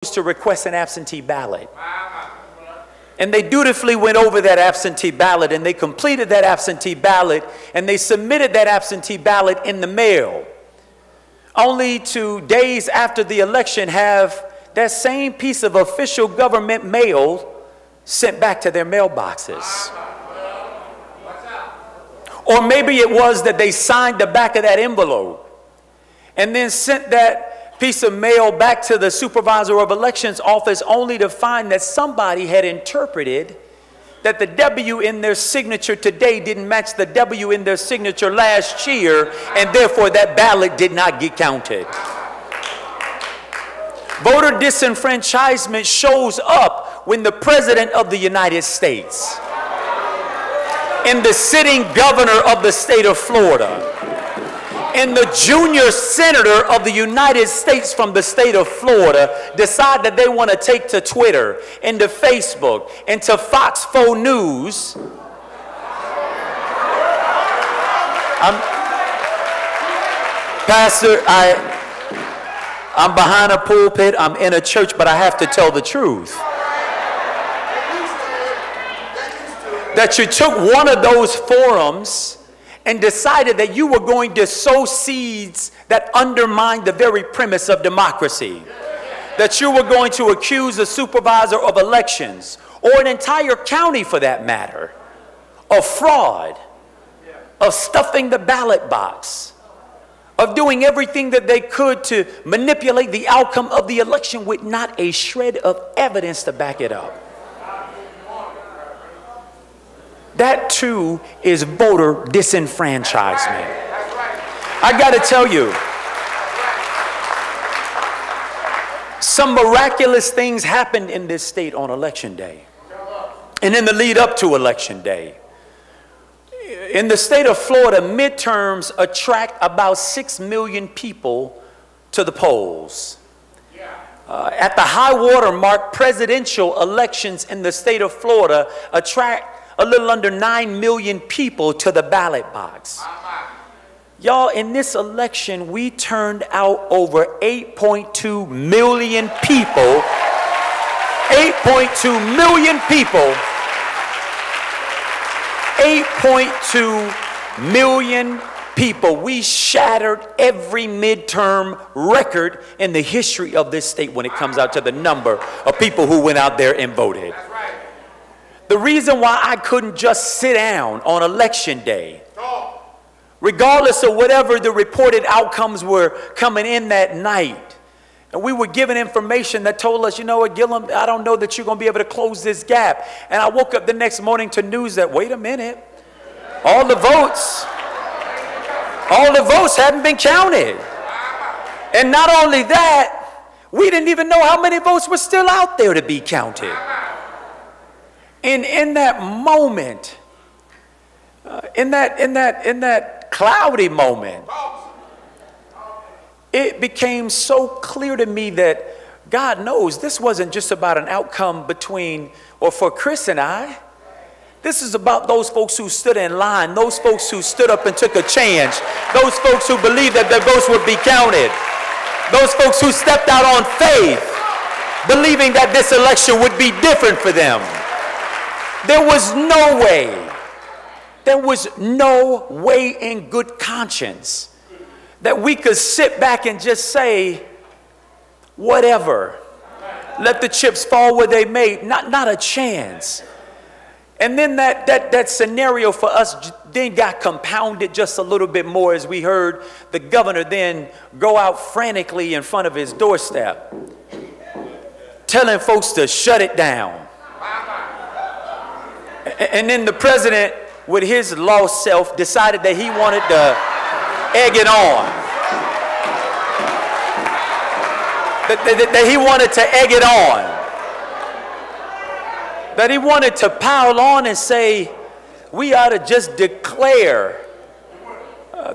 to request an absentee ballot. And they dutifully went over that absentee ballot, and they completed that absentee ballot, and they submitted that absentee ballot in the mail, only to days after the election have that same piece of official government mail sent back to their mailboxes. Or maybe it was that they signed the back of that envelope and then sent that piece of mail back to the supervisor of elections office, only to find that somebody had interpreted that the W in their signature today didn't match the W in their signature last year, and therefore that ballot did not get counted. Voter disenfranchisement shows up when the President of the United States and the sitting governor of the state of Florida and the junior senator of the United States from the state of Florida decide that they want to take to Twitter and to Facebook and to Fox 4 News. Pastor, I'm behind a pulpit, I'm in a church, but I have to tell the truth. That you took one of those forums and decided that you were going to sow seeds that undermined the very premise of democracy. That you were going to accuse a supervisor of elections, or an entire county for that matter, of fraud, of stuffing the ballot box, of doing everything that they could to manipulate the outcome of the election with not a shred of evidence to back it up. That too is voter disenfranchisement. I got to tell you, some miraculous things happened in this state on election day and in the lead up to election day. In the state of Florida, midterms attract about 6 million people to the polls. At the high water mark, presidential elections in the state of Florida attract a little under 9 million people to the ballot box. Y'all, in this election, we turned out over 8.2 million people. 8.2 million people. 8.2 million people. We shattered every midterm record in the history of this state when it comes out to the number of people who went out there and voted. The reason why I couldn't just sit down on election day, regardless of whatever the reported outcomes were coming in that night, and we were given information that told us, you know what, Gillum, I don't know that you're going to be able to close this gap. And I woke up the next morning to news that, wait a minute, all the votes hadn't been counted. And not only that, we didn't even know how many votes were still out there to be counted. And in that moment, in that cloudy moment, it became so clear to me that God knows this wasn't just about an outcome between or for Chris and I. This is about those folks who stood in line, those folks who stood up and took a chance, those folks who believed that their votes would be counted, those folks who stepped out on faith, believing that this election would be different for them. There was no way in good conscience that we could sit back and just say, whatever, let the chips fall where they may. Not a chance. And then that scenario for us then got compounded just a little bit more as we heard the governor then go out frantically in front of his doorstep, telling folks to shut it down. And then the president, with his lost self, decided that he wanted to egg it on. That he wanted to egg it on. That he wanted to pile on and say, we ought to just declare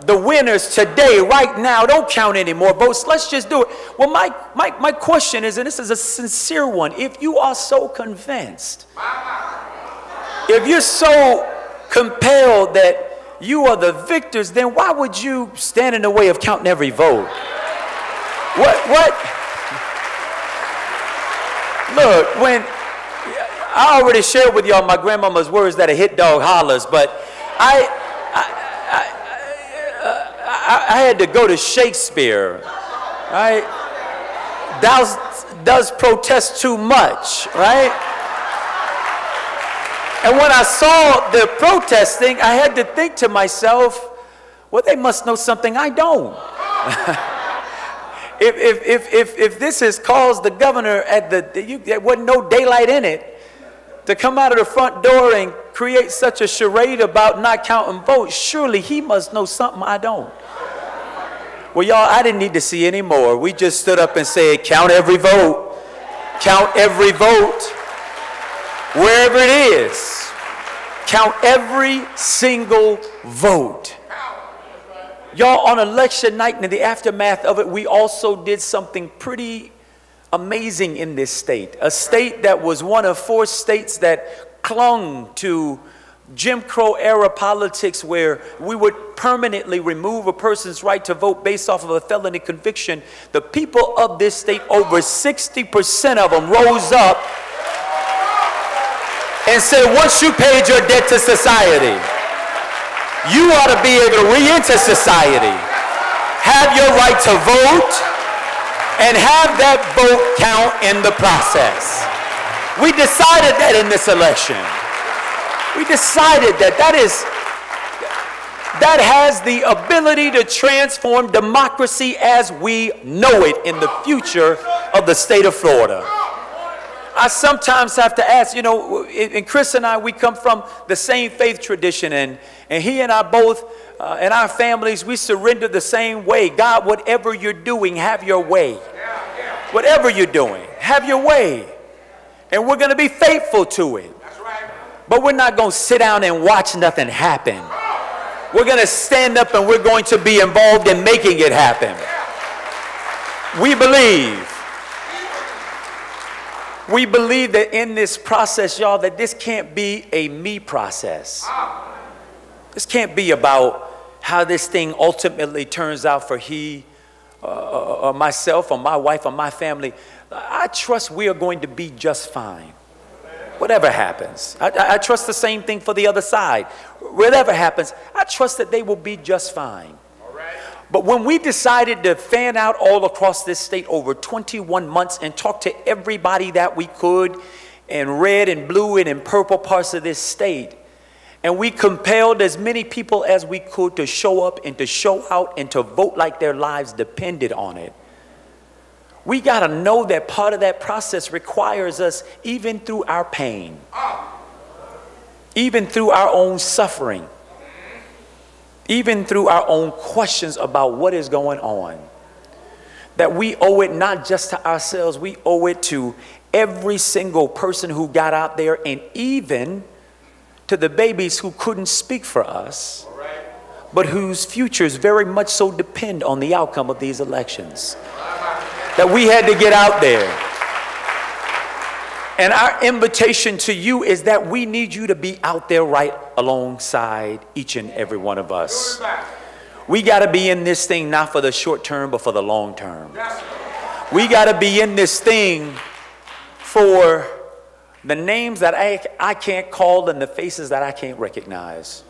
the winners today, right now. Don't count any more votes. Let's just do it. Well, my question is, and this is a sincere one, if you are so convinced, if you're so compelled that you are the victors, then why would you stand in the way of counting every vote? What? Look, when I already shared with y'all my grandmama's words that a hit dog hollers, but I had to go to Shakespeare, right? Thou does protest too much, right? And when I saw the protesting, I had to think to myself, well, they must know something I don't. If this has caused the governor there wasn't no daylight in it, to come out of the front door and create such a charade about not counting votes, surely he must know something I don't. Well, y'all, I didn't need to see any more. We just stood up and said, count every vote. Count every vote. Wherever it is. Count every single vote. Y'all, on election night and in the aftermath of it, we also did something pretty amazing in this state. A state that was one of 4 states that clung to Jim Crow era politics, where we would permanently remove a person's right to vote based off of a felony conviction. The people of this state, over 60% of them, rose up and said, once you paid your debt to society, you ought to be able to re-enter society, have your right to vote, and have that vote count in the process. We decided that in this election. We decided that that has the ability to transform democracy as we know it in the future of the state of Florida. I sometimes have to ask, you know, and Chris and I, we come from the same faith tradition, and he and I both, and our families, we surrender the same way. God, whatever you're doing, have your way. Whatever you're doing, have your way. And we're going to be faithful to it. But we're not going to sit down and watch nothing happen. We're going to stand up and we're going to be involved in making it happen. We believe that in this process, y'all, that this can't be a me process. This can't be about how this thing ultimately turns out for or myself or my wife or my family. I trust we are going to be just fine. Whatever happens. I trust the same thing for the other side. Whatever happens, I trust that they will be just fine. But when we decided to fan out all across this state over 21 months and talk to everybody that we could in red and blue and in purple parts of this state, and we compelled as many people as we could to show up and to show out and to vote like their lives depended on it, we got to know that part of that process requires us, even through our pain, even through our own suffering, even through our own questions about what is going on, that we owe it not just to ourselves, we owe it to every single person who got out there, and even to the babies who couldn't speak for us, but whose futures very much so depend on the outcome of these elections. That we had to get out there. And our invitation to you is that we need you to be out there right alongside each and every one of us. We got to be in this thing not for the short term, but for the long term. We got to be in this thing for the names that I can't call and the faces that I can't recognize.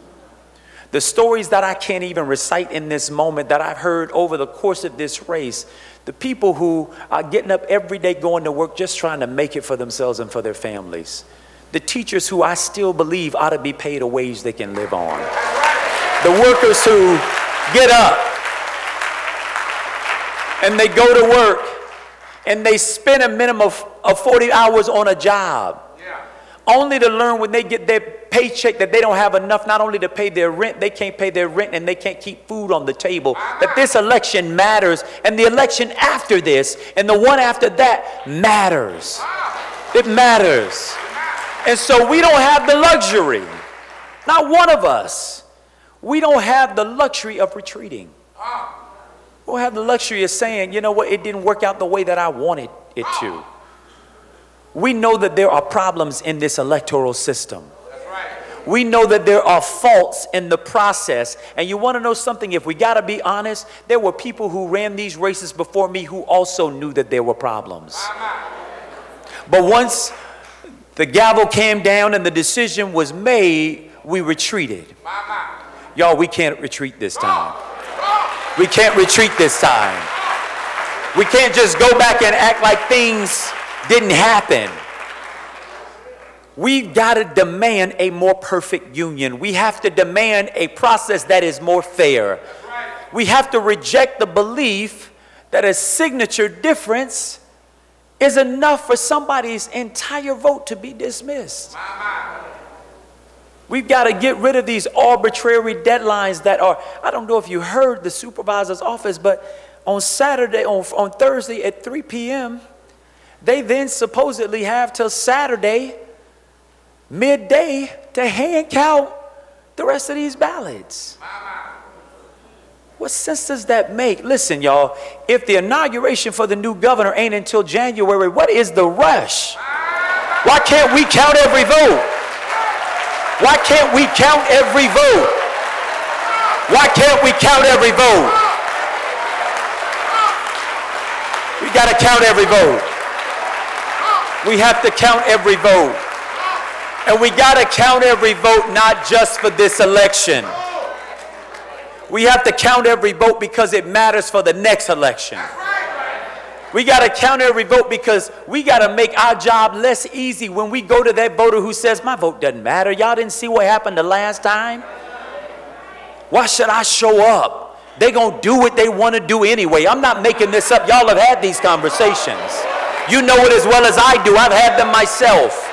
The stories that I can't even recite in this moment that I've heard over the course of this race. The people who are getting up every day going to work just trying to make it for themselves and for their families. The teachers who I still believe ought to be paid a wage they can live on. The workers who get up and they go to work and they spend a minimum of 40 hours on a job. Only to learn when they get their paycheck that they don't have enough not only to pay their rent, they can't pay their rent and they can't keep food on the table. That this election matters, and the election after this and the one after that matters. It matters. And so we don't have the luxury, not one of us, we don't have the luxury of retreating. We don't have the luxury of saying, you know what, it didn't work out the way that I wanted it to. We know that there are problems in this electoral system. We know that there are faults in the process. And you want to know something? If we got to be honest, there were people who ran these races before me who also knew that there were problems. But once the gavel came down and the decision was made, we retreated. Y'all, we can't retreat this time. We can't retreat this time. We can't just go back and act like things didn't happen. We've got to demand a more perfect union. We have to demand a process that is more fair. We have to reject the belief that a signature difference is enough for somebody's entire vote to be dismissed. We've got to get rid of these arbitrary deadlines that are, I don't know if you heard the supervisor's office, but on Thursday at 3 p.m., they then supposedly have till Saturday, midday, to hand count the rest of these ballots. What sense does that make? Listen, y'all, if the inauguration for the new governor ain't until January, what is the rush? Why can't we count every vote? Why can't we count every vote? Why can't we count every vote? We got to count every vote. We have to count every vote. And we got to count every vote not just for this election. We have to count every vote because it matters for the next election. We got to count every vote because we got to make our job less easy when we go to that voter who says, my vote doesn't matter. Y'all didn't see what happened the last time? Why should I show up? They're going to do what they want to do anyway. I'm not making this up. Y'all have had these conversations. You know it as well as I do. I've had them myself.